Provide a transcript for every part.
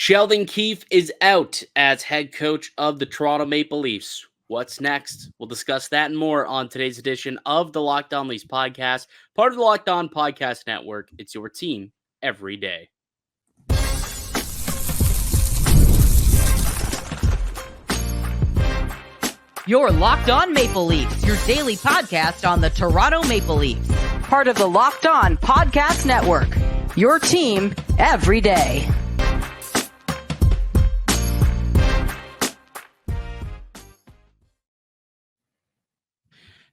Sheldon Keefe is out as head coach of the Toronto Maple Leafs. What's next? We'll discuss that and more on today's edition of the Locked On Leafs podcast, part of the Locked On Podcast Network. It's your team every day. You're Locked On Maple Leafs, your daily podcast on the Toronto Maple Leafs. Part of the Locked On Podcast Network, your team every day.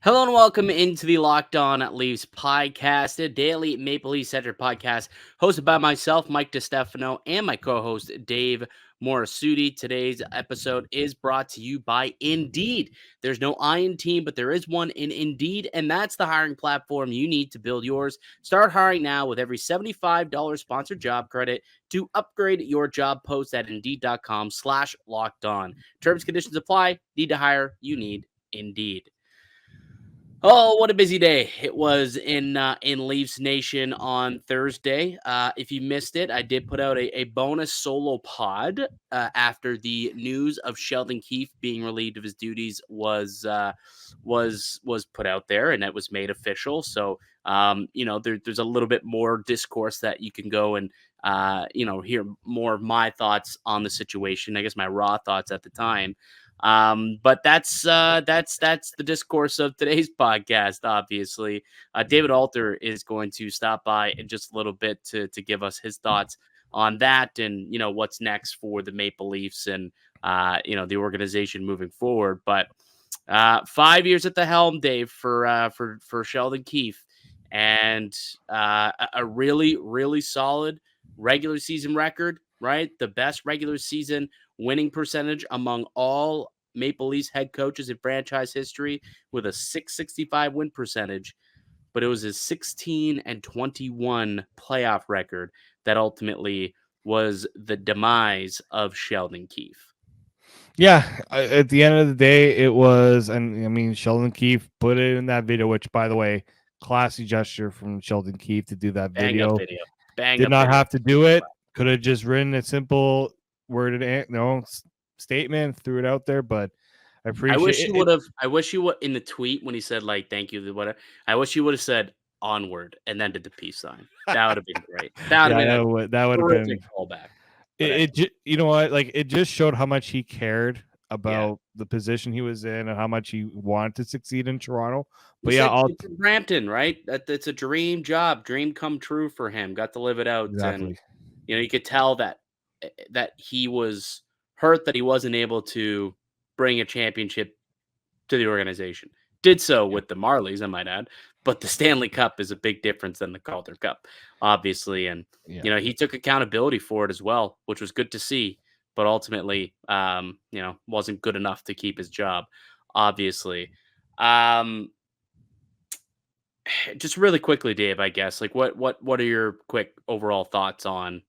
Hello and welcome into the Locked On Leafs podcast, a daily Maple Leafs centered podcast hosted by myself, Mike DiStefano, and my co-host, Dave Morassutti. Today's episode is brought to you by Indeed. There's no I in team, but there is one in Indeed, and that's the hiring platform you need to build yours. Start hiring now with every $75 sponsored job credit to upgrade your job post at Indeed.com/lockedon. Terms and conditions apply. Need to hire? You need Indeed. Oh, what a busy day it was in Leafs Nation on Thursday. If you missed it, I did put out a bonus solo pod after the news of Sheldon Keefe being relieved of his duties was put out there, and it was made official. So, there's a little bit more discourse that you can go and hear more of my thoughts on the situation. I guess my raw thoughts at the time. But that's the discourse of today's podcast. Obviously, David Alter is going to stop by in just a little bit to give us his thoughts on that and what's next for the Maple Leafs and the organization moving forward. But 5 years at the helm, Dave, for Sheldon Keefe, and a really, really solid regular season record. Right, the best regular season winning percentage among all Maple Leafs head coaches in franchise history with a .665 win percentage, but it was his 16-21 playoff record that ultimately was the demise of Sheldon Keefe. Yeah, at the end of the day, it was, and I mean, Sheldon Keefe put it in that video, which, by the way, classy gesture from Sheldon Keefe to do that video. Did not have to do it. Could have just written a simple worded statement, threw it out there, but I appreciate it. I wish you would in the tweet when he said thank you, whatever. I wish you would have said onward and then did the peace sign. That would have been great. That would have been a callback. It you know what? It just showed how much he cared about the position he was in and how much he wanted to succeed in Toronto. But it's Brampton, right? It's a dream job, dream come true for him. Got to live it out. Exactly. And you could tell that he was hurt that he wasn't able to bring a championship to the organization. Did so with the Marlies, I might add, but the Stanley Cup is a big difference than the Calder Cup, obviously. And, he took accountability for it as well, which was good to see, but ultimately, wasn't good enough to keep his job, obviously. Just really quickly, Dave, I guess, what are your quick overall thoughts on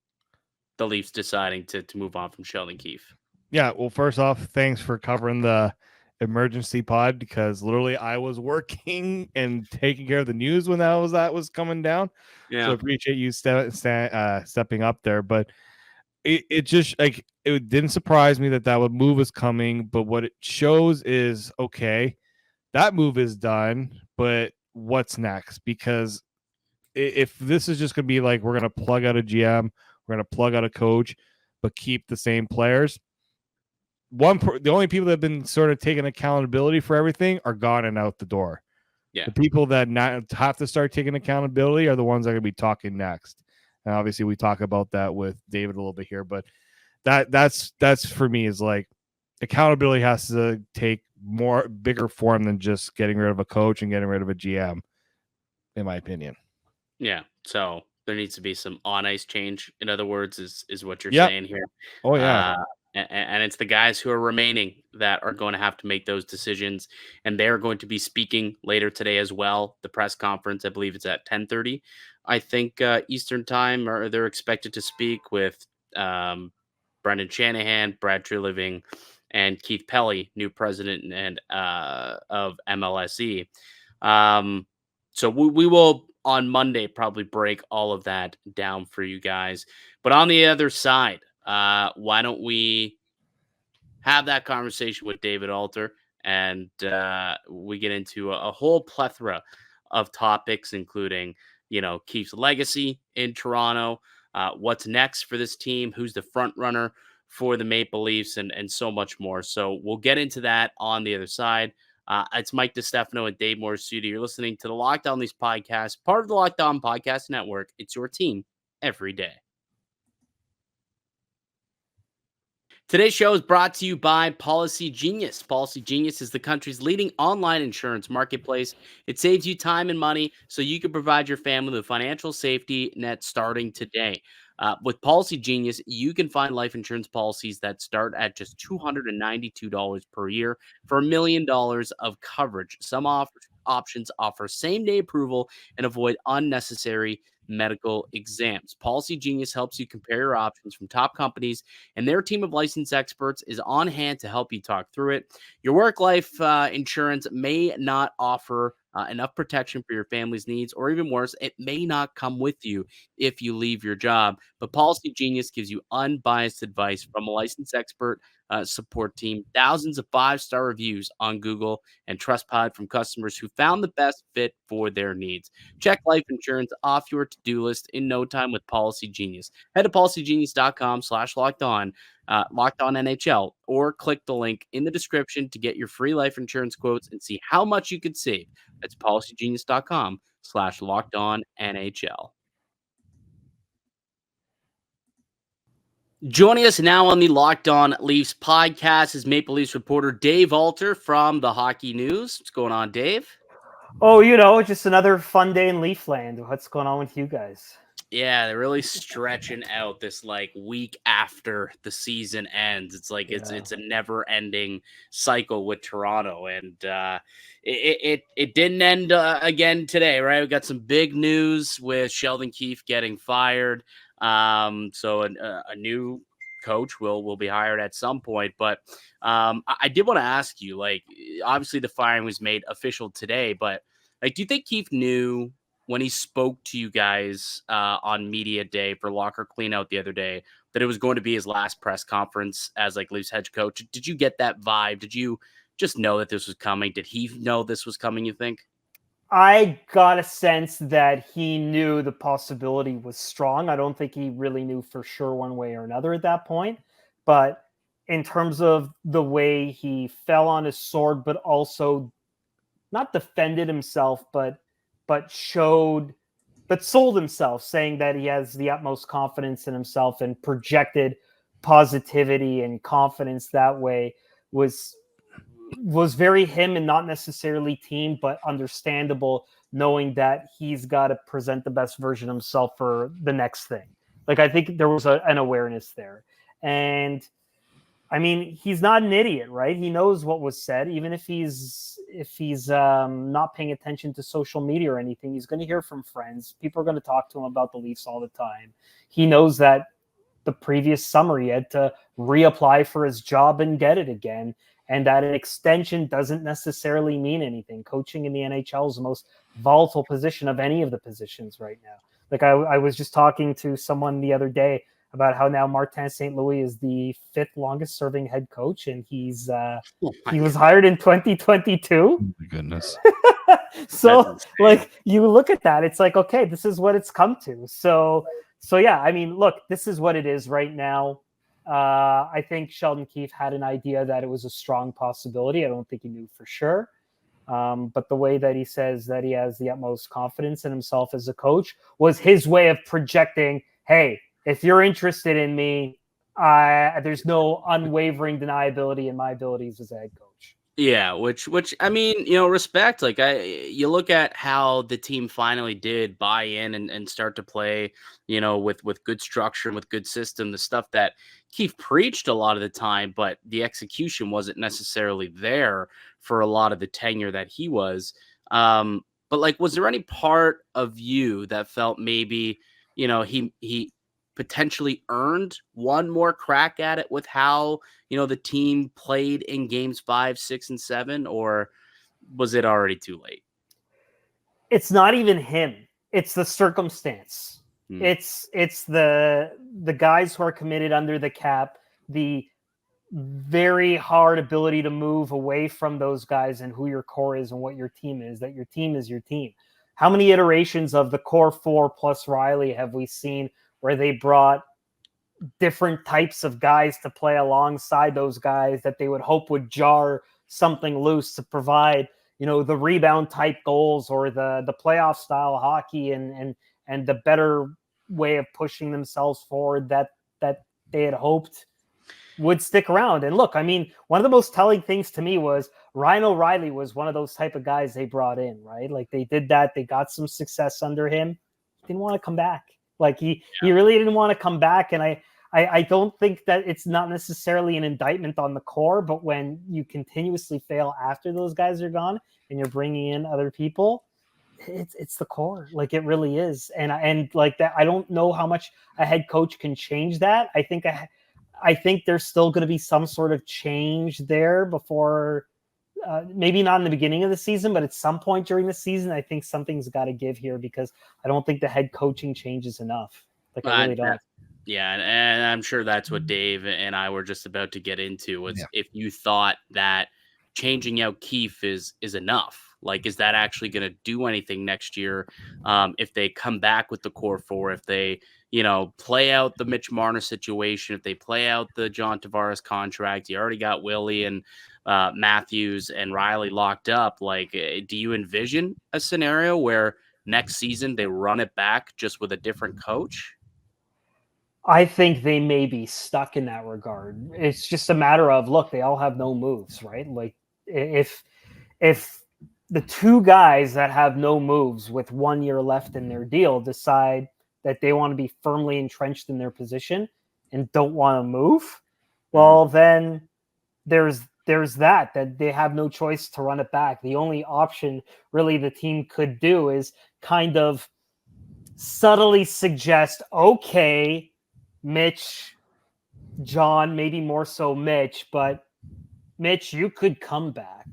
the Leafs deciding to move on from Sheldon Keefe? Yeah, well, first off, thanks for covering the emergency pod, because literally I was working and taking care of the news when that was coming down. So I appreciate you stepping up there. But it just it didn't surprise me that move was coming. But what it shows is, okay, that move is done, but what's next? Because if this is just going to be we're going to plug out a GM, we're going to plug out a coach, but keep the same players. The only people that have been sort of taking accountability for everything are gone and out the door. Yeah. The people that not have to start taking accountability are the ones that are going to be talking next. And obviously we talk about that with David a little bit here, but that's for me is accountability has to take bigger form than just getting rid of a coach and getting rid of a GM, in my opinion. Yeah. So there needs to be some on ice change. In other words, is what you're saying here. Oh yeah. And it's the guys who are remaining that are going to have to make those decisions. And they're going to be speaking later today as well. The press conference, I believe it's at 10:30, I think, Eastern time, or they're expected to speak with Brendan Shanahan, Brad Treliving, and Keith Pelley, new president and of MLSE. So we will on Monday probably break all of that down for you guys. But on the other side why don't we have that conversation with David Alter, and we get into a whole plethora of topics, including, Keefe's legacy in Toronto, what's next for this team, who's the front runner for the Maple Leafs, and so much more. So we'll get into that on the other side. It's Mike DiStefano and Dave Morassutti. You're listening to the Locked On Leafs podcast, part of the Locked On Podcast Network. It's your team every day. Today's show is brought to you by Policy Genius. Policy Genius is the country's leading online insurance marketplace. It saves you time and money so you can provide your family with financial safety net starting today. With Policy Genius, you can find life insurance policies that start at just $292 per year for $1 million of coverage. Some options offer same-day approval and avoid unnecessary medical exams. Policy Genius helps you compare your options from top companies, and their team of licensed experts is on hand to help you talk through it. Your work-life insurance may not offer enough protection for your family's needs, or even worse, it may not come with you if you leave your job. But Policy Genius gives you unbiased advice from a licensed expert support team, thousands of 5-star reviews on Google and TrustPilot from customers who found the best fit for their needs. Check life insurance off your to-do list in no time with Policy Genius. Head to policygenius.com/lockedon, Locked On NHL, or click the link in the description to get your free life insurance quotes and see how much you could save. That's policygenius.com/LockedOn NHL. Joining us now on the Locked On Leafs podcast is Maple Leafs reporter Dave Alter from the Hockey News. What's going on, Dave? Oh, just another fun day in Leafland. What's going on with you guys? Yeah, they're really stretching out this week after the season ends. It's it's a never-ending cycle with Toronto, and it didn't end again today, right? We got some big news with Sheldon Keefe getting fired. So a new coach will be hired at some point, but I did want to ask you, obviously the firing was made official today, but do you think Keefe knew when he spoke to you guys on media day for locker cleanout the other day that it was going to be his last press conference as Leafs head coach? Did you get that vibe? Did you just know that this was coming? Did he know this was coming, you think? I got a sense that he knew the possibility was strong. I don't think he really knew for sure one way or another at that point. But in terms of the way he fell on his sword, but also not defended himself, but sold himself, saying that he has the utmost confidence in himself and projected positivity and confidence that way was very him and not necessarily team, but understandable, knowing that he's got to present the best version of himself for the next thing. I think there was an awareness there. And I mean, he's not an idiot, right? He knows what was said. Even if he's not paying attention to social media or anything, he's going to hear from friends. People are going to talk to him about the Leafs all the time. He knows that the previous summer he had to reapply for his job and get it again, and that an extension doesn't necessarily mean anything. Coaching in the NHL is the most volatile position of any of the positions right now. I was just talking to someone the other day about how now Martin St. Louis is the 5th longest serving head coach, and he was hired in 2022. Oh my goodness. So you look at that, it's okay, this is what it's come to. So yeah, I mean, look, this is what it is right now. I think Sheldon Keefe had an idea that it was a strong possibility. I don't think he knew for sure. But the way that he says that he has the utmost confidence in himself as a coach was his way of projecting, hey, if you're interested in me, there's no unwavering deniability in my abilities as a head coach. Yeah, which I mean, respect. You look at how the team finally did buy in and start to play, with good structure and with good system, the stuff that Keefe preached a lot of the time, but the execution wasn't necessarily there for a lot of the tenure that he was. But was there any part of you that felt maybe, he potentially earned one more crack at it with how, the team played in games 5, 6, and 7, or was it already too late? It's not even him. It's the circumstance. It's the guys who are committed under the cap, the very hard ability to move away from those guys and who your core is and what your team is, that your team is your team. How many iterations of the core four plus Riley have we seen where they brought different types of guys to play alongside those guys that they would hope would jar something loose to provide, the rebound type goals or the playoff style hockey and the better way of pushing themselves forward that they had hoped would stick around. And look, I mean, one of the most telling things to me was Ryan O'Reilly was one of those type of guys they brought in, right? Like they did that. They got some success under him. Didn't want to come back. Like he really didn't want to come back. And I don't think that it's not necessarily an indictment on the core, but when you continuously fail after those guys are gone and you're bringing in other people, it's the core. Like it really is. And like that, I don't know how much a head coach can change that. I think there's still going to be some sort of change there before, maybe not in the beginning of the season, but at some point during the season, I think something's got to give here because I don't think the head coaching changes enough. Like I really don't. Yeah, and I'm sure that's what Dave and I were just about to get into was if you thought that changing out Keefe is enough. Like, is that actually going to do anything next year? If they come back with the core four, if they, play out the Mitch Marner situation, if they play out the John Tavares contract, you already got Willie and Matthews and Riley locked up. Like, do you envision a scenario where next season they run it back just with a different coach? I think they may be stuck in that regard. It's just a matter of, look, they all have no moves, right? Like if the two guys that have no moves with 1 year left in their deal decide that they want to be firmly entrenched in their position and don't want to move, well, then there's that they have no choice to run it back. The only option really the team could do is kind of subtly suggest, okay, Mitch, John, maybe more so Mitch, but Mitch, you could come back,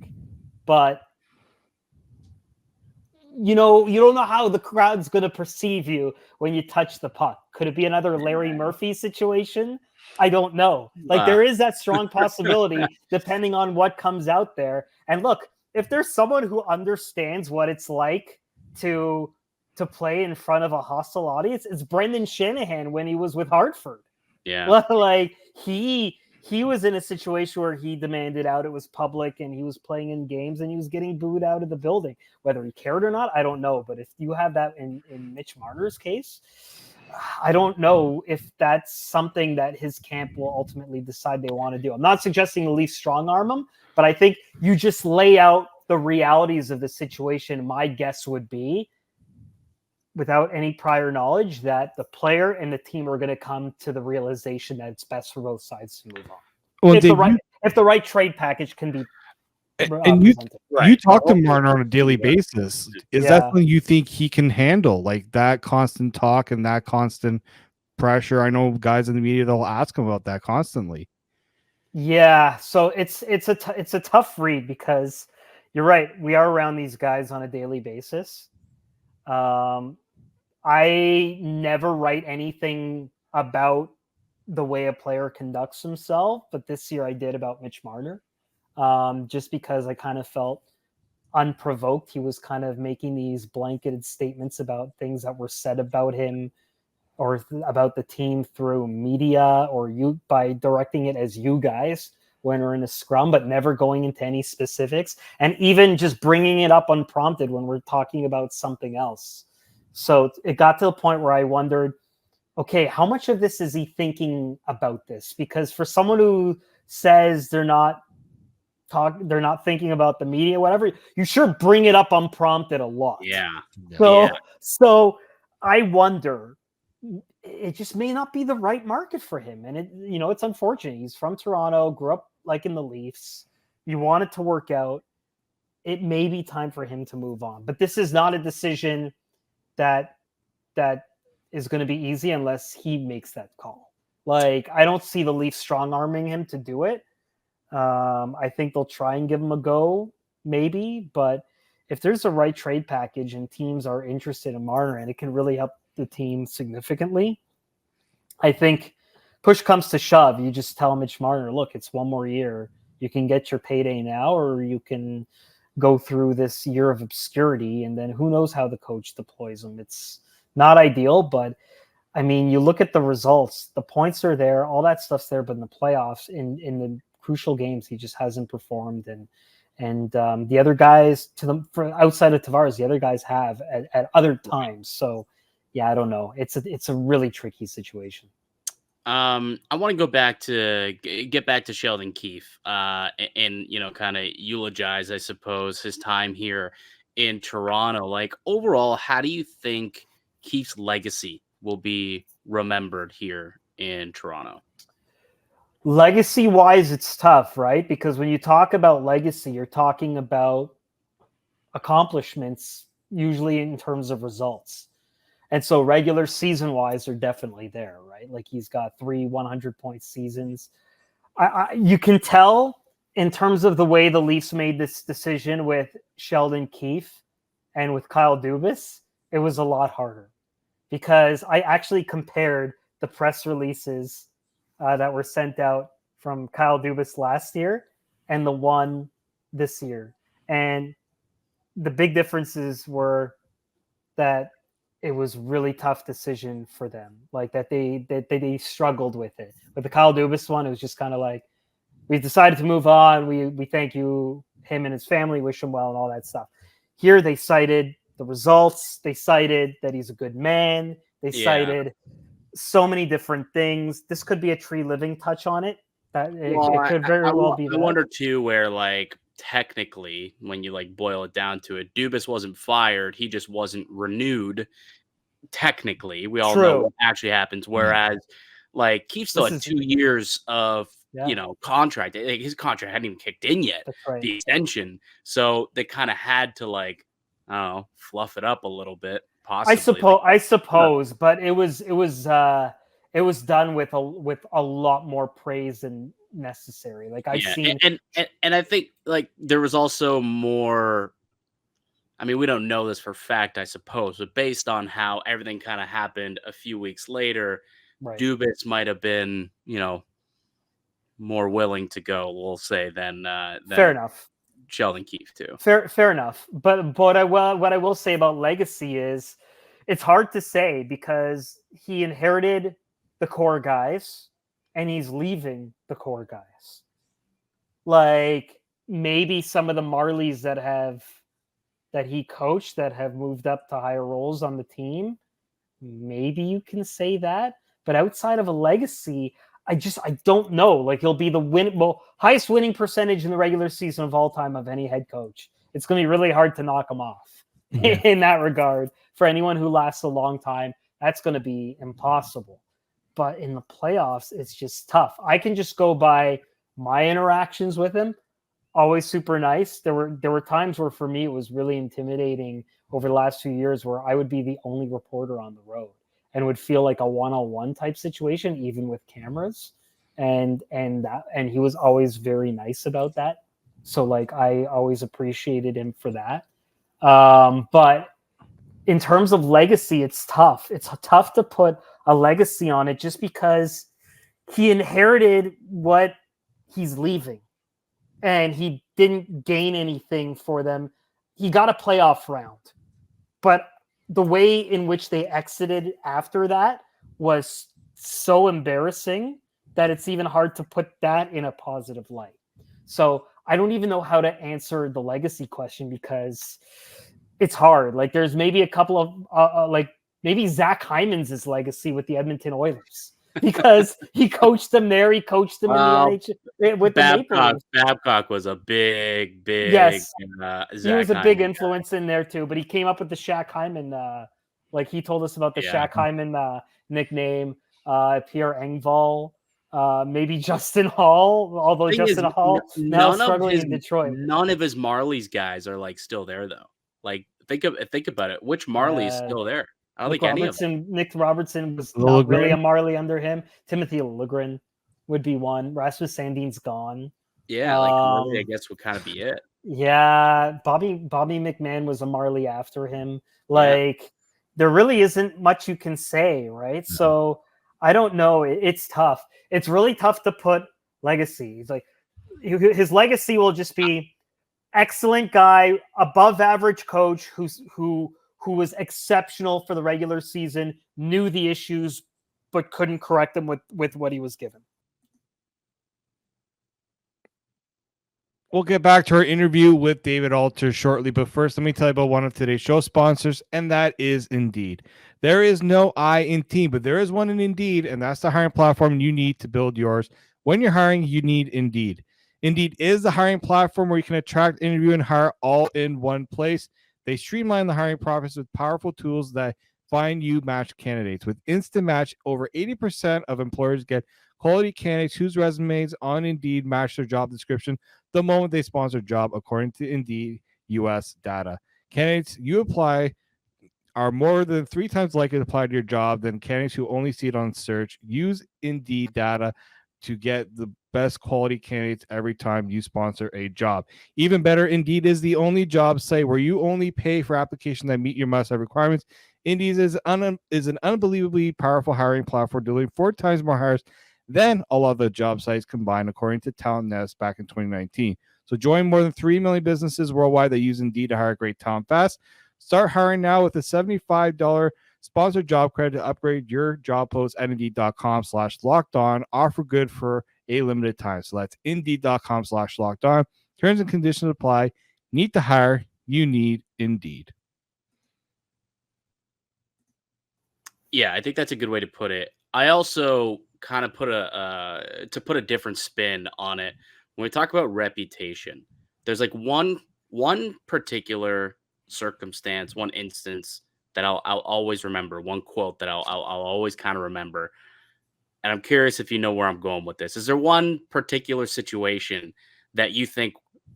but you don't know how the crowd's going to perceive you when you touch the puck. Could it be another Larry Murphy situation? I don't know. Like there is that strong possibility depending on what comes out there. And look, if there's someone who understands what it's like to play in front of a hostile audience, it's Brendan Shanahan when he was with Hartford. Yeah. Like he was in a situation where he demanded out. It was public and he was playing in games and he was getting booed out of the building. Whether he cared or not, I don't know. But if you have that in Mitch Marner's case, I don't know if that's something that his camp will ultimately decide they want to do. I'm not suggesting the Leafs strong arm him, but I think you just lay out the realities of the situation. My guess would be, without any prior knowledge, that the player and the team are going to come to the realization that it's best for both sides to move on. Well, if the right trade package can be and you talk to Marner on a daily basis. Is that something you think he can handle? Like that constant talk and that constant pressure? I know guys in the media, they'll ask him about that constantly. Yeah. So it's a tough read because you're right. We are around these guys on a daily basis. I never write anything about the way a player conducts himself, but this year I did about Mitch Marner, just because I kind of felt unprovoked. He was kind of making these blanketed statements about things that were said about him or about the team through media or by directing it as you guys when we're in a scrum, but never going into any specifics and even just bringing it up unprompted when we're talking about something else. So it got to the point where I wondered, okay, how much of this is he thinking about this? Because for someone who says they're not thinking about the media, whatever, you sure bring it up unprompted a lot. Yeah. So I wonder, it just may not be the right market for him. And it's unfortunate. He's from Toronto, grew up like in the Leafs. You want it to work out. It may be time for him to move on, but this is not a decision that is going to be easy unless he makes that call. Like, I don't see the Leafs strong arming him to do it. I think they'll try and give him a go, maybe, but if there's a right trade package and teams are interested in Marner and it can really help the team significantly. I think push comes to shove, you just tell Mitch Marner, look, it's one more year. You can get your payday now, or you can go through this year of obscurity, and then who knows how the coach deploys them. It's not ideal, but I mean, you look at the results, the points are there, all that stuff's there, but in the playoffs, in the crucial games, he just hasn't performed. And the other guys, outside of Tavares, the other guys have at other times. So, yeah, I don't know. It's a really tricky situation. I want to go back to get back to Sheldon Keefe, and kind of eulogize, I suppose, his time here in Toronto. Like, overall, how do you think Keefe's legacy will be remembered here in Toronto? Legacy wise, it's tough, right? Because when you talk about legacy, you're talking about accomplishments, usually in terms of results. And so regular season wise, they're definitely there, right? Like, he's got 3 100-point seasons. You can tell in terms of the way the Leafs made this decision with Sheldon Keefe and with Kyle Dubas, it was a lot harder, because I actually compared the press releases that were sent out from Kyle Dubas last year and the one this year. And the big differences were that it was really tough decision for them, like that they struggled with it. With the Kyle Dubas one, it was just kind of like, we decided to move on. We thank you, him and his family, wish him well, and all that stuff. Here they cited the results. They cited that he's a good man. They cited so many different things. This could be a Treliving touch on it. It could very well be. I wonder too, where like technically, when you like boil it down to it, Dubas wasn't fired. He just wasn't renewed. Technically, we all know what actually happens. Whereas, like, Keefe still had 2 years of contract. His contract hadn't even kicked in yet. Right. The extension, so they kind of had to, like, I don't know, fluff it up a little bit. Possibly, I suppose, but it was done with a lot more praise than necessary. Like, I've seen, and I think, like, there was also more. I mean, we don't know this for fact, I suppose, but based on how everything kind of happened a few weeks later, right, Dubas might have been, more willing to go, we'll say, than fair enough. Sheldon Keefe too. Fair enough. But what I will say about legacy is, it's hard to say, because he inherited the core guys and he's leaving the core guys. Like, maybe some of the Marlies that he coached that have moved up to higher roles on the team, maybe you can say that. But outside of a legacy, I don't know. Like, he'll be the highest winning percentage in the regular season of all time of any head coach. It's going to be really hard to knock him off in that regard. For anyone who lasts a long time, that's going to be impossible. But in the playoffs, it's just tough. I can just go by my interactions with him. Always super nice. There were times where, for me, it was really intimidating over the last few years, where I would be the only reporter on the road and would feel like a one-on-one type situation, even with cameras. And he was always very nice about that. So, like, I always appreciated him for that. But in terms of legacy, it's tough. It's tough to put a legacy on it, just because he inherited what he's leaving. And he didn't gain anything for them. He got a playoff round. But the way in which they exited after that was so embarrassing that it's even hard to put that in a positive light. So I don't even know how to answer the legacy question, because it's hard. Like, there's maybe a couple of, maybe Zach Hyman's legacy with the Edmonton Oilers. Because he coached them there. He coached them in the NHL with the Maple Leafs. Babcock was a big. Yes, he was a big Hyman influence in there too. But he came up with the Shaq Hyman. Like, he told us about the Shaq Hyman nickname. Pierre Engvall, maybe Justin Hall. Although Justin Hall now struggling in Detroit. None of his Marlies guys are, like, still there though. Like, think about it. Which Marley is still there? I don't think any of them. Nick Robertson was not really a Marley under him. Timothy Liljegren would be one. Rasmus Sandin's gone. Yeah, like, Marley, I guess, would kind of be it. Yeah, Bobby McMahon was a Marley after him. Like, there really isn't much you can say, right? Mm-hmm. So I don't know. It's tough. It's really tough to put legacy. It's like his legacy will just be excellent guy, above average coach who was exceptional for the regular season, knew the issues, but couldn't correct them with what he was given. We'll get back to our interview with David Alter shortly, but first, let me tell you about one of today's show sponsors, and that is Indeed. There is no I in team, but there is one in Indeed, and that's the hiring platform you need to build yours. When you're hiring, you need Indeed. Indeed is the hiring platform where you can attract, interview, and hire all in one place. They streamline the hiring process with powerful tools that find you match candidates. With Instant Match, over 80% of employers get quality candidates whose resumes on Indeed match their job description the moment they sponsor a job, according to Indeed US data. Candidates you apply are more than 3 times likely to apply to your job than candidates who only see it on search. Use Indeed data to get the best quality candidates every time you sponsor a job. Even better, Indeed is the only job site where you only pay for applications that meet your must-have requirements. Indeed is an unbelievably powerful hiring platform, delivering 4 times more hires than a lot of the job sites combined, according to Talent Nest back in 2019. So join more than 3 million businesses worldwide that use Indeed to hire great talent fast. Start hiring now with a $75 sponsored job credit to upgrade your job post at Indeed.com/lockedon. Offer good for a limited time. So that's Indeed.com/lockedon. Terms and conditions apply. Need to hire. You need Indeed. Yeah, I think that's a good way to put it. I also kind of put a different spin on it. When we talk about reputation, there's like one particular circumstance, one instance that I'll always remember, one quote that I'll always kind of remember. And I'm curious if you know where I'm going with this. Is there one particular situation that you think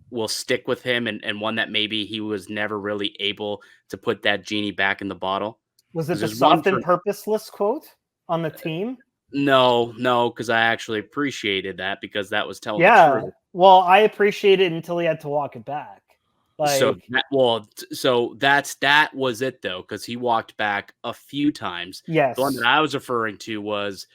will stick with him, and one that maybe he was never really able to put that genie back in the bottle? Was it the soft and purposeless quote on the team? No, because I actually appreciated that, because that was telling the truth. Well, I appreciated it until he had to walk it back. So that was it though, because he walked back a few times. Yes. The one that I was referring to was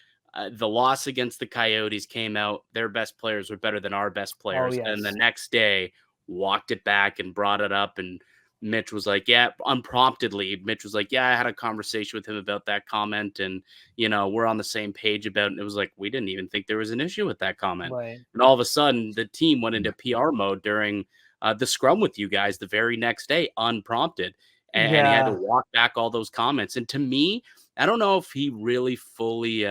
the loss against the Coyotes. Came out, their best players were better than our best players, and the next day walked it back and brought it up, and Mitch was like, yeah, unpromptedly, Mitch was like, yeah, I had a conversation with him about that comment, and, we're on the same page about it. And it was like, we didn't even think there was an issue with that comment. Right. And all of a sudden, the team went into PR mode during the scrum with you guys the very next day, unprompted. And he had to walk back all those comments. And to me, I don't know if he really fully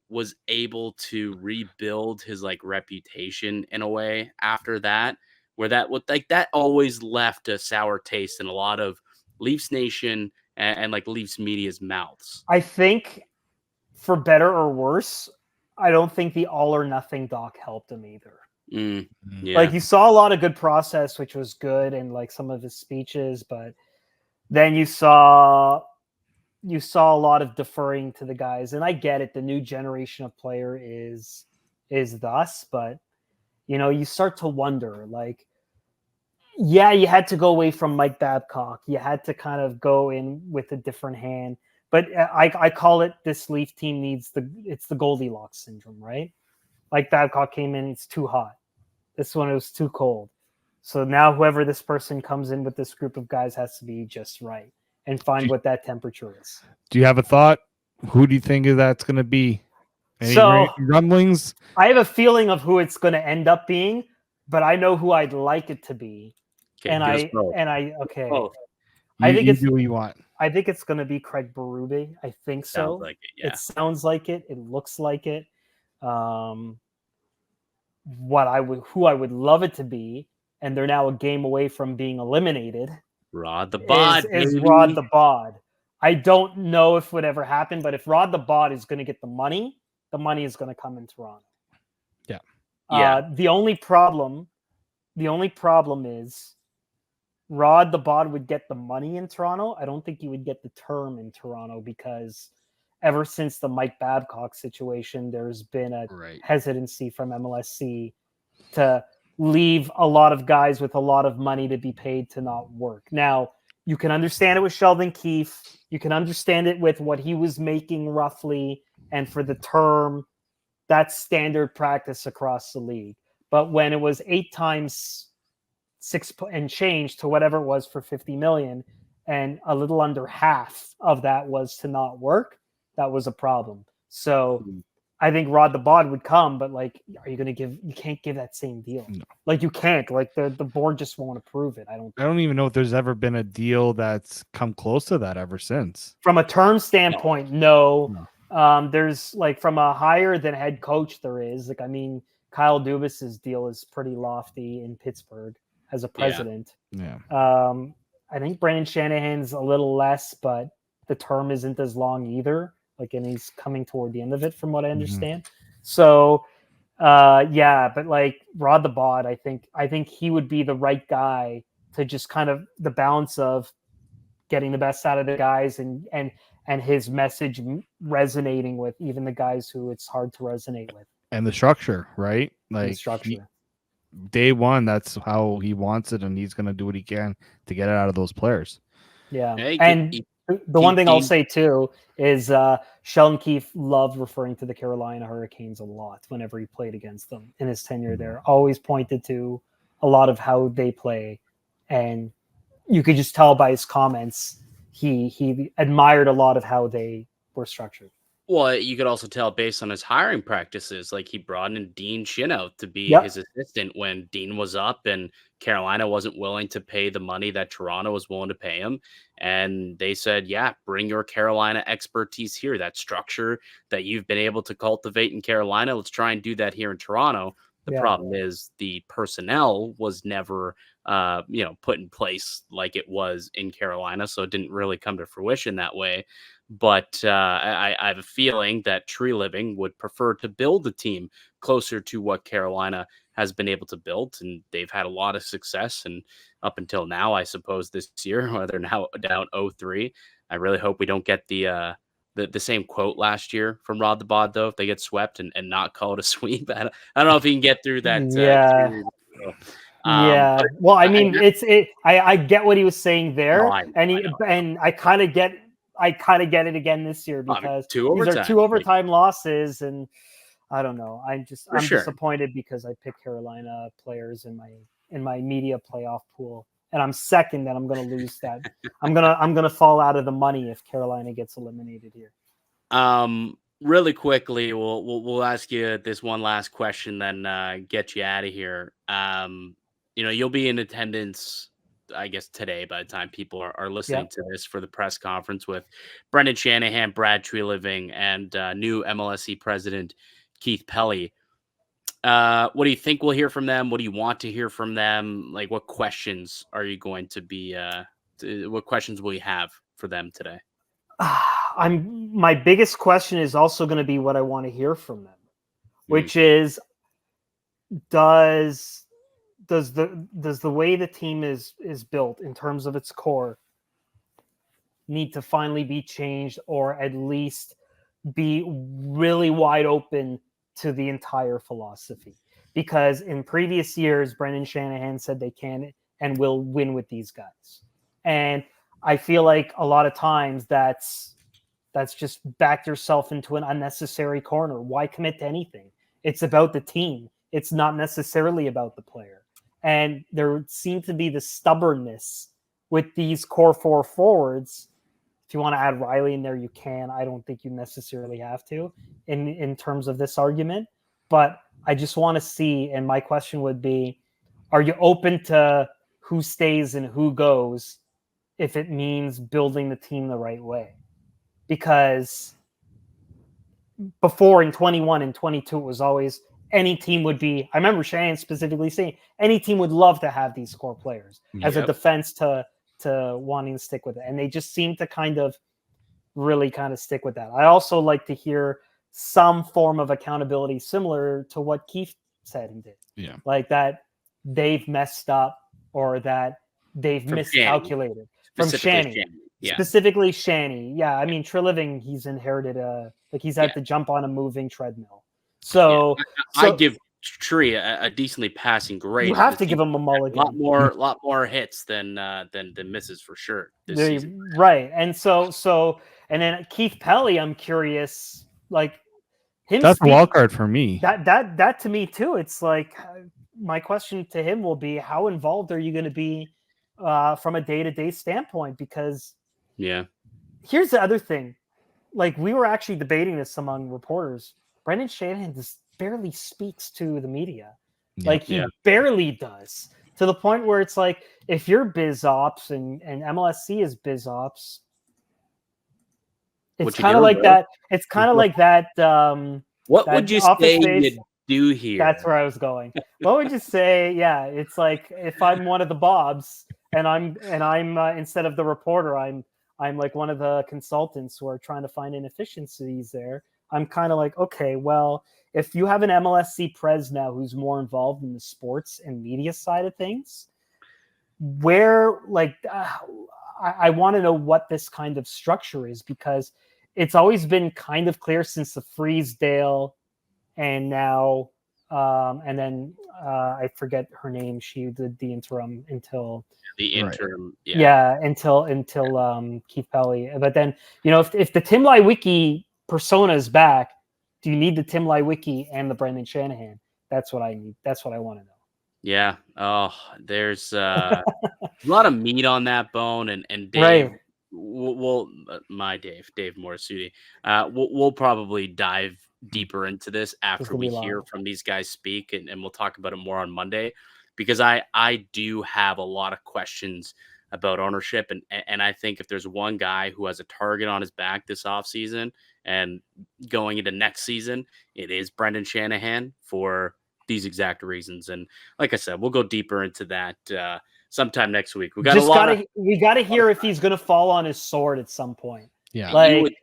was able to rebuild his reputation in a way after that, where that always left a sour taste in a lot of Leafs Nation and Leafs media's mouths. I think, for better or worse, I don't think the all or nothing doc helped him either. Yeah. You saw a lot of good process, which was good, and some of his speeches, but then you saw a lot of deferring to the guys. And I get it, the new generation of player is thus, but you start to wonder, you had to go away from Mike Babcock. You had to kind of go in with a different hand. But I call it, this Leaf team it's the Goldilocks syndrome, right? Like Babcock came in, it's too hot. This one, it was too cold. So now whoever this person comes in with this group of guys has to be just right and find what that temperature is. Do you have a thought? Who do you think that's going to be? Any rumblings? I have a feeling of who it's going to end up being, but I know who I'd like it to be. Okay, I think you do what you want. I think it's going to be Craig Berube. I think so. Sounds like it, yeah. It sounds like it. It looks like it. Who I would love it to be, and they're now a game away from being eliminated. Rod the Bod is Rod the Bod. I don't know if it would ever happen, but if Rod the Bod is going to get the money is going to come in Toronto. Yeah. The only problem is Rod the Bod would get the money in Toronto. I don't think he would get the term in Toronto, because ever since the Mike Babcock situation, there's been a hesitancy from MLSC to leave a lot of guys with a lot of money to be paid to not work. Now, you can understand it with Sheldon Keefe. You can understand it with what he was making roughly, and for the term, that's standard practice across the league. But when it was 8 times 6 and change to whatever it was for $50 million, and a little under half of that was to not work, that was a problem. So I think Rod the Bod would come, but like, are you going to you can't give that same deal. No. Like you can't, like the board just won't approve it. I don't even know if there's ever been a deal that's come close to that ever since. From a term standpoint, no. There's like from a higher than head coach, there is like, I mean, Kyle Dubas's deal is pretty lofty in Pittsburgh as a president. Yeah. I think Brendan Shanahan's a little less, but the term isn't as long either. Like, and he's coming toward the end of it, from what I understand. So, but like Rod the Bod, I think he would be the right guy to just kind of the balance of getting the best out of the guys and his message resonating with even the guys who it's hard to resonate with. And the structure, right? Like structure. Day one, that's how he wants it, and he's going to do what he can to get it out of those players. Yeah, the one thing I'll say too is Sheldon Keefe loved referring to the Carolina Hurricanes a lot whenever he played against them in his tenure there. Always pointed to a lot of how they play, and you could just tell by his comments he admired a lot of how they were structured. Well, you could also tell based on his hiring practices, like he brought in Dean Shino to be his assistant when Dean was up and Carolina wasn't willing to pay the money that Toronto was willing to pay him. And they said, yeah, bring your Carolina expertise here, that structure that you've been able to cultivate in Carolina. Let's try and do that here in Toronto. The problem is the personnel was never, put in place like it was in Carolina. So it didn't really come to fruition that way. But I have a feeling that Treliving would prefer to build a team closer to what Carolina has been able to build. And they've had a lot of success. And up until now, I suppose this year, where they're now down 0-3, I really hope we don't get the same quote last year from Rod the Bod, though, if they get swept and not call it a sweep. I don't know if he can get through that. Well, I mean, I get what he was saying there. And I kind of get it again this year because these are 2 overtime losses, and I don't know. I'm disappointed because I picked Carolina players in my media playoff pool, and I'm second, and I'm going to lose that. I'm gonna fall out of the money if Carolina gets eliminated here. Really quickly, we'll ask you this one last question, then get you out of here. You'll be in attendance, I guess, today by the time people are listening to this for the press conference with Brendan Shanahan, Brad Treliving, and new MLSE president Keith Pelley. What do you think we'll hear from them? What do you want to hear from them? Like, what questions are you going to be? What questions will you have for them today? My biggest question is also going to be what I want to hear from them, which is does the way the team is built in terms of its core need to finally be changed, or at least be really wide open to the entire philosophy? Because in previous years, Brendan Shanahan said they can and will win with these guys. And I feel like a lot of times that's just backed yourself into an unnecessary corner. Why commit to anything? It's about the team. It's not necessarily about the player. And there seemed to be the stubbornness with these core 4 forwards. If you want to add Riley in there, you can. I don't think you necessarily have to in terms of this argument. But I just want to see, and my question would be, are you open to who stays and who goes if it means building the team the right way? Because before in 21 and 22, it was always any team would be, I remember Shanahan specifically saying, any team would love to have these core players as a defense to wanting to stick with it. And they just seem to really stick with that. I also like to hear some form of accountability similar to what Keith said and did. Yeah. Like that they've messed up or that they've miscalculated. From Shanny. Yeah. Specifically Shanny. Yeah. I mean, Treliving, he's inherited he's had to jump on a moving treadmill. So I give tree, a decently passing grade. You have to give him a mulligan. A lot more hits than misses for sure this season. Right, and and then Keith Pelley, I'm curious, like him. That's a wild card for me. That to me too. It's like my question to him will be, how involved are you going to be from a day-to-day standpoint? Because here's the other thing. Like, we were actually debating this among reporters. Brendan Shanahan just barely speaks to the media. Like, he barely does, to the point where it's like, if you're biz ops and MLSC is biz ops, it's kind of like that. It's kind of like that. What would you say you do here? That's where I was going. What would you say? Yeah, it's like, if I'm one of the Bobs and I'm instead of the reporter, I'm like one of the consultants who are trying to find inefficiencies there. I'm kind of like, okay, well, if you have an MLSC pres now who's more involved in the sports and media side of things, where, like, I want to know what this kind of structure is, because it's always been kind of clear since the Freesdale and now, and then I forget her name. She did the interim until until Keith Pelley. But then, if the Tim Lewicki persona is back, do you need the Tim Lewicki and the Brendan Shanahan? That's what I need. That's what I want to know. Yeah. Oh, there's a lot of meat on that bone, and Dave. Right. Dave Morassutti. We'll probably dive deeper into this after we hear from these guys speak, and we'll talk about it more on Monday, because I do have a lot of questions about ownership, and I think if there's one guy who has a target on his back this offseason and going into next season, it is Brendan Shanahan, for these exact reasons. And like I said, we'll go deeper into that sometime next week. We got to hear if he's going to fall on his sword at some point. Yeah, like,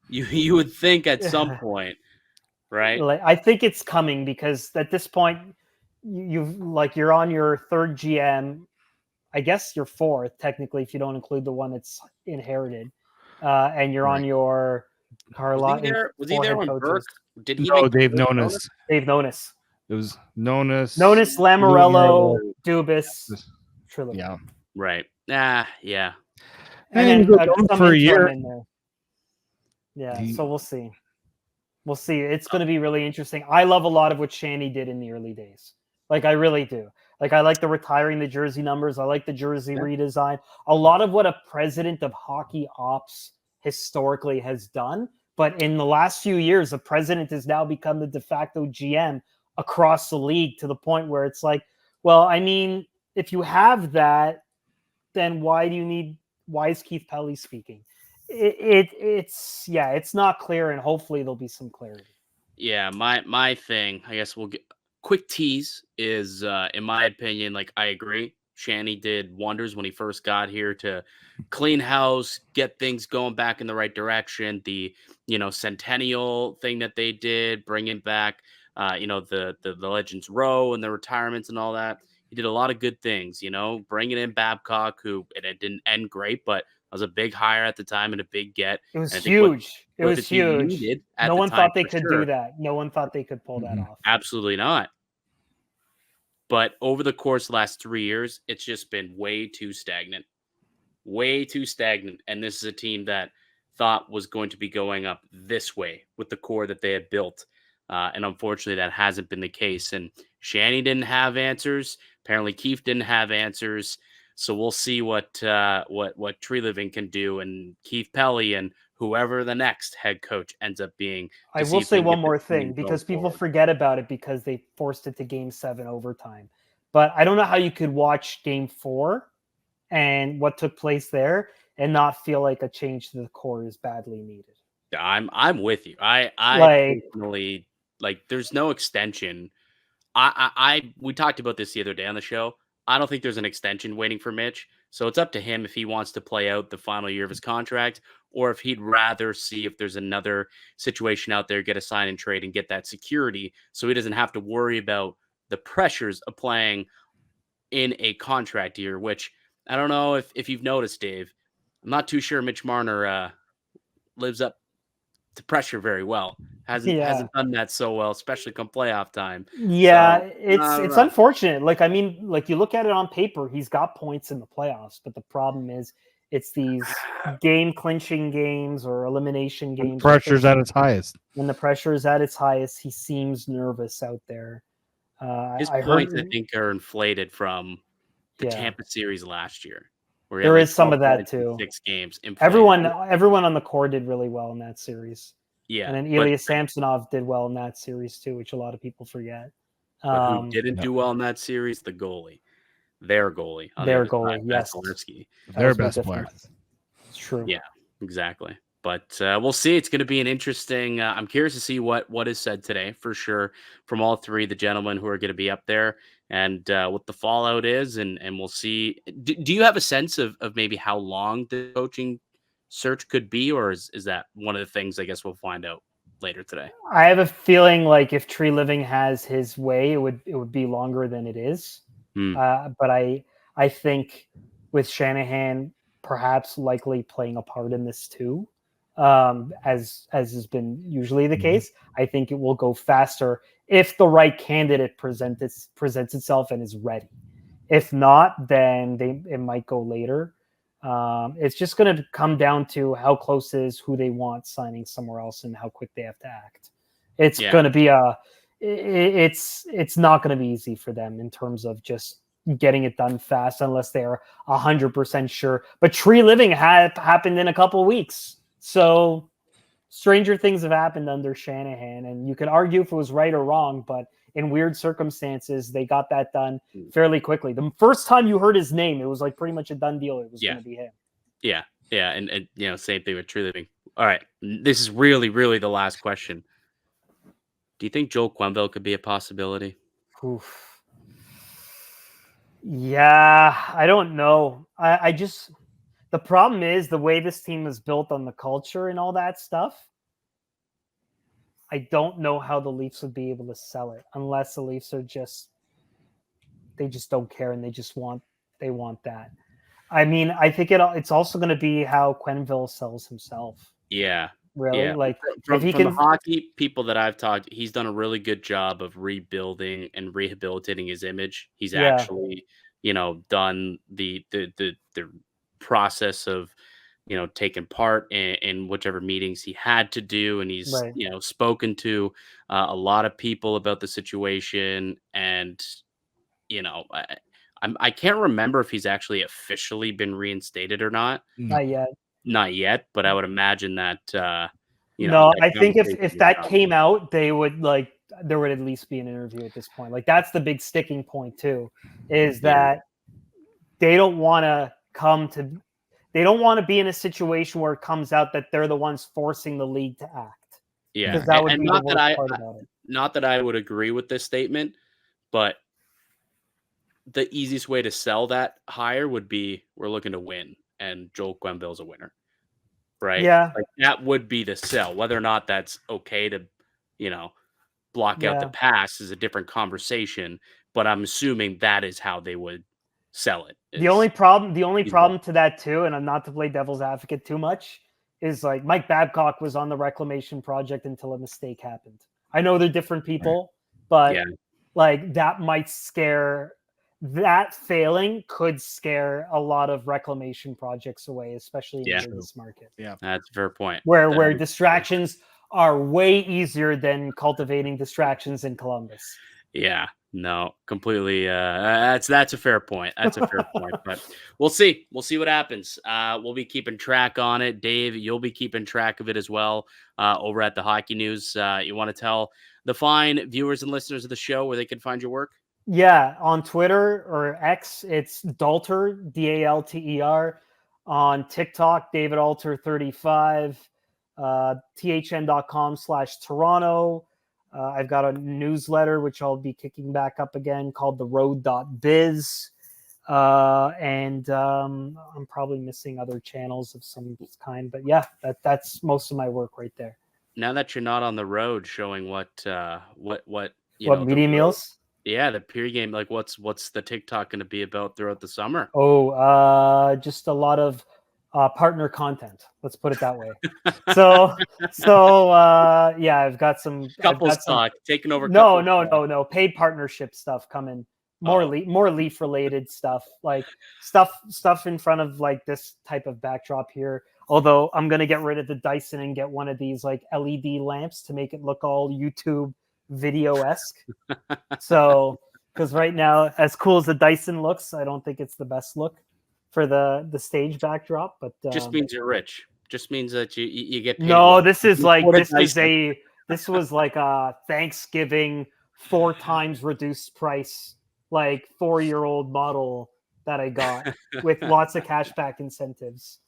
you would think at some point, right? Like, I think it's coming, because at this point, you're on your third GM. I guess you're fourth technically, if you don't include the one that's inherited, and you're on your Carla. Was he there when Burke? Did he? No, Dave Nonis. Dave Nonis. It was Nonis, Lamorello, Dubas, Treliving. Yeah. Right. Yeah. And then for a year. In there. Yeah. So we'll see. It's going to be really interesting. I love a lot of what Shanny did in the early days. Like, I really do. Like, I like the retiring the jersey numbers. I like the jersey redesign. A lot of what a president of hockey ops historically has done. But in the last few years, the president has now become the de facto GM across the league, to the point where it's like, well, I mean, if you have that, then why is Keith Pelley speaking? It's not clear, and hopefully there'll be some clarity. Yeah, my thing, I guess we'll get quick tease is, in my opinion, like, I agree. Shanny did wonders when he first got here to clean house, get things going back in the right direction. The, centennial thing that they did, bringing back, the Legends Row and the retirements and all that. He did a lot of good things, bringing in Babcock, who it didn't end great, but was a big hire at the time and a big get. It was huge. It was huge. No one thought they could do that. No one thought they could pull that off. Absolutely not. But over the course of the last 3 years, it's just been way too stagnant. And this is a team that thought was going to be going up this way with the core that they had built. And unfortunately, that hasn't been the case. And Shanny didn't have answers. Apparently, Keefe didn't have answers. So we'll see what Treliving can do, and Keith Pelley and whoever the next head coach ends up being. I will say one more thing, because people forget about it because they forced it to Game 7 overtime. But I don't know how you could watch Game 4 and what took place there and not feel like a change to the core is badly needed. I'm with you. I personally, like, there's no extension. We talked about this the other day on the show. I don't think there's an extension waiting for Mitch. So it's up to him if he wants to play out the final year of his contract, or if he'd rather see if there's another situation out there, get a sign and trade and get that security, so he doesn't have to worry about the pressures of playing in a contract year, which I don't know if you've noticed, Dave. I'm not too sure Mitch Marner lives up to pressure very well. Hasn't done that so well, especially come playoff time. Yeah, So, it's unfortunate. Like, I mean, like you look at it on paper, he's got points in the playoffs, but the problem is it's these game clinching games or elimination games. Pressure's at its highest. When the pressure is at its highest, he seems nervous out there. His I points, heard, I think, are inflated from the yeah, Tampa series last year, where there is some of that too. 6 games. Everyone on the core did really well in that series. Yeah, and then Ilya Samsonov did well in that series too, which a lot of people forget. But who didn't do well in that series? The goalie, their goalie, yes, their best player. It's true. Yeah, exactly. But we'll see. It's going to be an interesting. I'm curious to see what is said today for sure from all three the gentlemen who are going to be up there, and what the fallout is, and we'll see. Do you have a sense of maybe how long the coaching search could be, or is that one of the things I guess we'll find out later today? I have a feeling like if Treliving has his way, it would be longer than it is. But I think with Shanahan perhaps likely playing a part in this too, as has been usually the case, I think it will go faster if the right candidate presents itself and is ready. If not, then it might go later. It's just going to come down to how close is who they want signing somewhere else and how quick they have to act. It's going to be it's not going to be easy for them in terms of just getting it done fast unless they're 100% sure. But Treliving happened in a couple of weeks. So stranger things have happened under Shanahan, and you could argue if it was right or wrong, but in weird circumstances, they got that done fairly quickly. The first time you heard his name, it was like pretty much a done deal. It was going to be him. Yeah. And same thing with Treliving. All right. This is really, really the last question. Do you think Joel Quenneville could be a possibility? Oof. Yeah, I don't know. I just, the problem is the way this team is built on the culture and all that stuff. I don't know how the Leafs would be able to sell it unless the Leafs are they just don't care and they want that. I mean, I think it's also going to be how Quenneville sells himself. Yeah. Really? Yeah. Like from the hockey people that I've talked, he's done a really good job of rebuilding and rehabilitating his image. He's actually, done the process of, taken part in whichever meetings he had to do. And he's, spoken to a lot of people about the situation. And, I can't remember if he's actually officially been reinstated or not. Not yet, but I would imagine that, No, I think if that came out, there would at least be an interview at this point. Like, that's the big sticking point too, is that they don't want to be in a situation where it comes out that they're the ones forcing the league to act. Yeah. Because that would be the worst part about it. Not that I would agree with this statement, but the easiest way to sell that hire would be we're looking to win and Joel Quenneville's a winner. Right? Yeah. Like, that would be the sell. Whether or not that's okay to, block out the past is a different conversation, but I'm assuming that is how they would sell it. The only problem to that too, and I'm not to play devil's advocate too much, is like Mike Babcock was on the reclamation project until a mistake happened. I know they're different people, but like that failing could scare a lot of reclamation projects away, especially in this market. Yeah, that's a fair point. Where distractions are way easier than cultivating distractions in Columbus. Yeah, no, completely. That's a fair point. That's a fair point. But we'll see. We'll see what happens. We'll be keeping track on it. Dave, you'll be keeping track of it as well over at the Hockey News. You want to tell the fine viewers and listeners of the show where they can find your work? Yeah, on Twitter or X, it's Dalter, Dalter. On TikTok, David Alter 35. THN.com/Toronto. I've got a newsletter, which I'll be kicking back up again, called theroad.biz. And I'm probably missing other channels of some kind. But yeah, that's most of my work right there. Now that you're not on the road showing what media meals? Yeah, the pregame, like what's the TikTok going to be about throughout the summer? Just a lot of partner content. Let's put it that way. Yeah, I've got some couples talk taking over. No, paid partnership stuff coming. More Leaf related stuff, like stuff in front of like this type of backdrop here. Although I'm gonna get rid of the Dyson and get one of these like LED lamps to make it look all YouTube video-esque. So, because right now, as cool as the Dyson looks, I don't think it's the best look for the stage backdrop. But just means you're rich. Just means that you get paid. No, this is like this was like a Thanksgiving 4 times reduced price, like 4-year-old model that I got with lots of cashback incentives.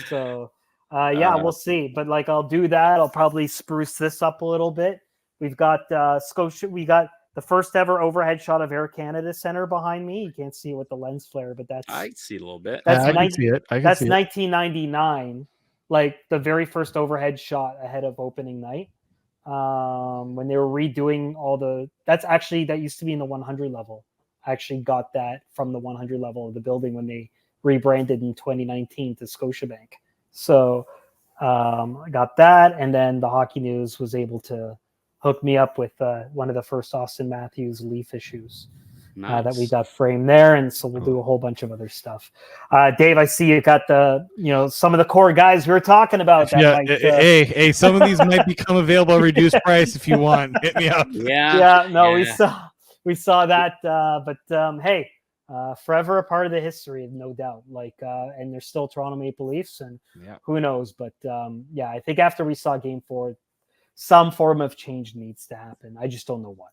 So we'll see. But like I'll do that. I'll probably spruce this up a little bit. We've got Scotia. We got the first ever overhead shot of Air Canada Center behind me. You can't see it with the lens flare, but I see a little bit. I can see it. That's 1999. Like the very first overhead shot ahead of opening night. When they were redoing that used to be in the 100 level. I actually got that from the 100 level of the building when they rebranded in 2019 to Scotiabank. So I got that. And then the Hockey News was able to hook me up with one of the first Austin Matthews Leaf issues. Nice. That we got framed there, and so we'll do a whole bunch of other stuff. Dave, I see you got some of the core guys we were talking about. Hey, some of these might become available at reduced price if you want. Hit me up. We saw that, but hey, forever a part of the history, no doubt. Like, and they're still Toronto Maple Leafs, and who knows? But I think after we saw Game 4, some form of change needs to happen. I just don't know what.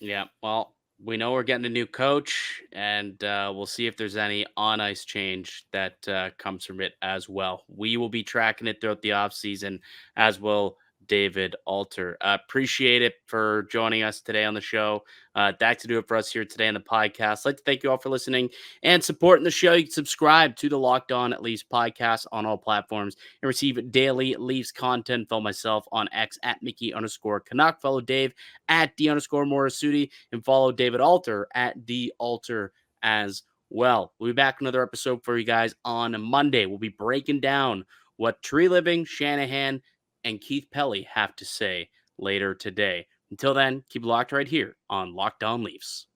Yeah, well. We know we're getting a new coach, and we'll see if there's any on-ice change that comes from it as well. We will be tracking it throughout the offseason, as will David Alter. Appreciate it for joining us today on the show. That's to do it for us here today on the podcast. I'd like to thank you all for listening and supporting the show. You can subscribe to the Locked On Leafs podcast on all platforms and receive daily Leafs content. Follow myself on X at Mickey_Canuck. Follow Dave at D_Morassutti, and follow David Alter at D Alter as well. We'll be back another episode for you guys on Monday. We'll be breaking down what Treliving, Shanahan, and Keith Pelley have to say later today. Until then, keep locked right here on Locked On Leafs.